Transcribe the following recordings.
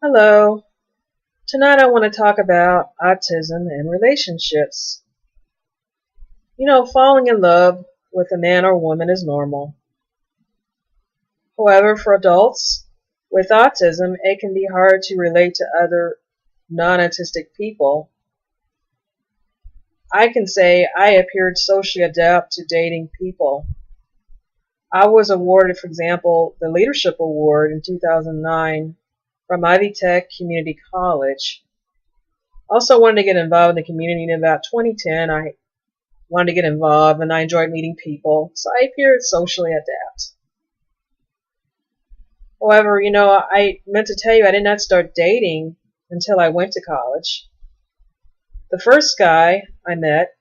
Hello. Tonight I want to talk about autism and relationships. Falling in love with a man or woman is normal. However, for adults with autism, it can be hard to relate to other non-autistic people. I can say I appeared socially adept to dating people. I was awarded, for example, the Leadership Award in 2009 from Ivy Tech Community College. Also wanted to get involved in the community in about 2010. I wanted to get involved and I enjoyed meeting people, so I appeared socially adept. However, I meant to tell you I did not start dating until I went to college. The first guy I met,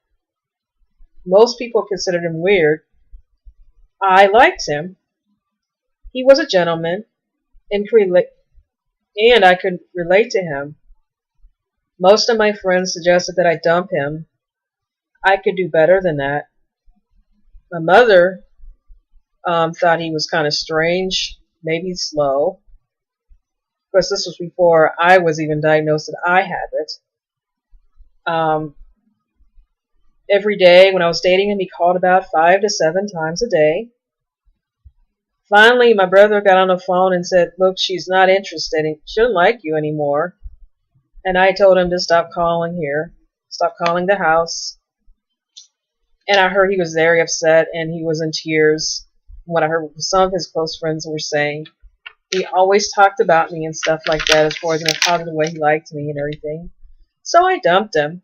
most people considered him weird. I liked him. He was a gentleman and I could relate to him. Most of my friends suggested that I dump him. I could do better than that. My mother thought he was kind of strange, maybe slow. Of course, this was before I was even diagnosed that I had it. Every day when I was dating him, he called about 5 to 7 times a day. Finally, my brother got on the phone and said, "Look, she's not interested. She doesn't like you anymore." And I told him to stop calling here, stop calling the house. And I heard he was very upset and he was in tears. What I heard some of his close friends were saying. He always talked about me and stuff like that as far as in a positive way he liked me and everything. So I dumped him.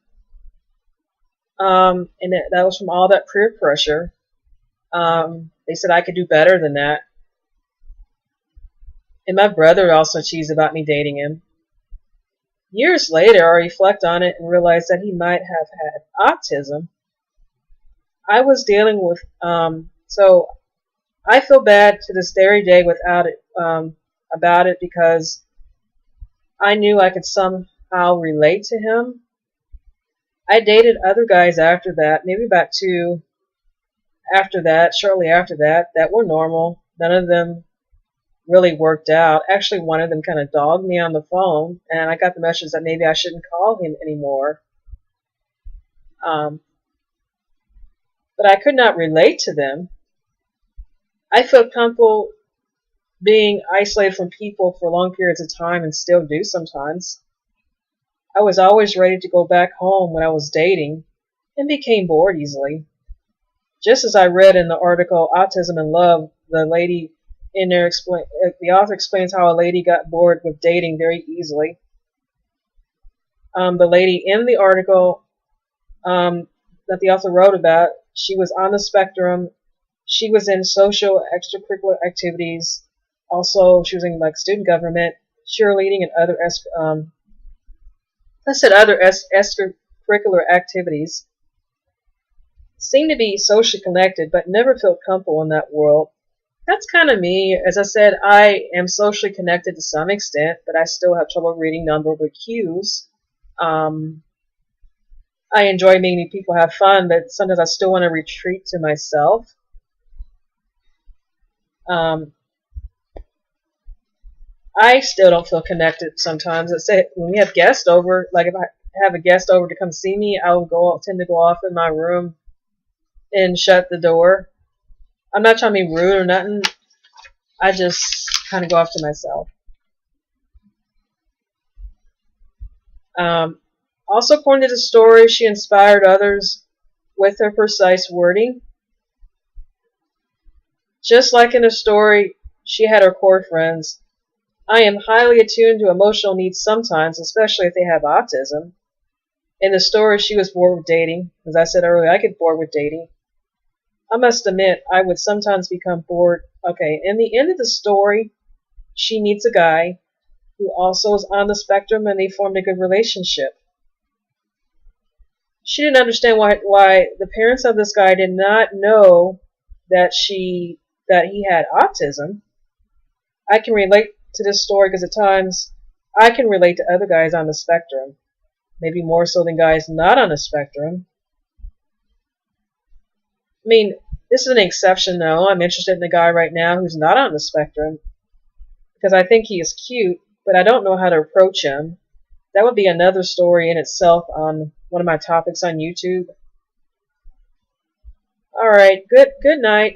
And that was from all that peer pressure. They said I could do better than that. And my brother also teased about me dating him. Years later, I reflect on it and realize that he might have had autism. I was dealing with, so I feel bad to this very day about it because I knew I could somehow relate to him. I dated other guys after that, maybe about 2 after that, shortly after that were normal. None of them really worked out. Actually, one of them kind of dogged me on the phone, and I got the message that maybe I shouldn't call him anymore. But I could not relate to them. I felt comfortable being isolated from people for long periods of time and still do sometimes. I was always ready to go back home when I was dating and became bored easily. Just as I read in the article Autism and Love, the author explains how a lady got bored with dating very easily. The lady in the article that the author wrote about, she was on the spectrum. She was in social extracurricular activities. Also, she was in student government, cheerleading, and other extracurricular activities. Seemed to be socially connected, but never felt comfortable in that world. That's kind of me. As I said, I am socially connected to some extent, but I still have trouble reading nonverbal cues. I enjoy meeting people, have fun, but sometimes I still want to retreat to myself. I still don't feel connected sometimes. Let's say when we have guests over, like if I have a guest over to come see me, tend to go off in my room and shut the door. I'm not trying to be rude or nothing. I just kind of go off to myself. Also, according to the story, she inspired others with her precise wording. Just like in the story, she had her core friends. I am highly attuned to emotional needs sometimes, especially if they have autism. In the story, she was bored with dating. As I said earlier, I get bored with dating. I must admit, I would sometimes become bored. Okay, in the end of the story, she meets a guy who also is on the spectrum and they formed a good relationship. She didn't understand why the parents of this guy did not know that he had autism. I can relate to this story because at times I can relate to other guys on the spectrum, maybe more so than guys not on the spectrum. I mean, this is an exception though. I'm interested in the guy right now who's not on the spectrum because I think he is cute, but I don't know how to approach him. That would be another story in itself on one of my topics on YouTube. All right, good night.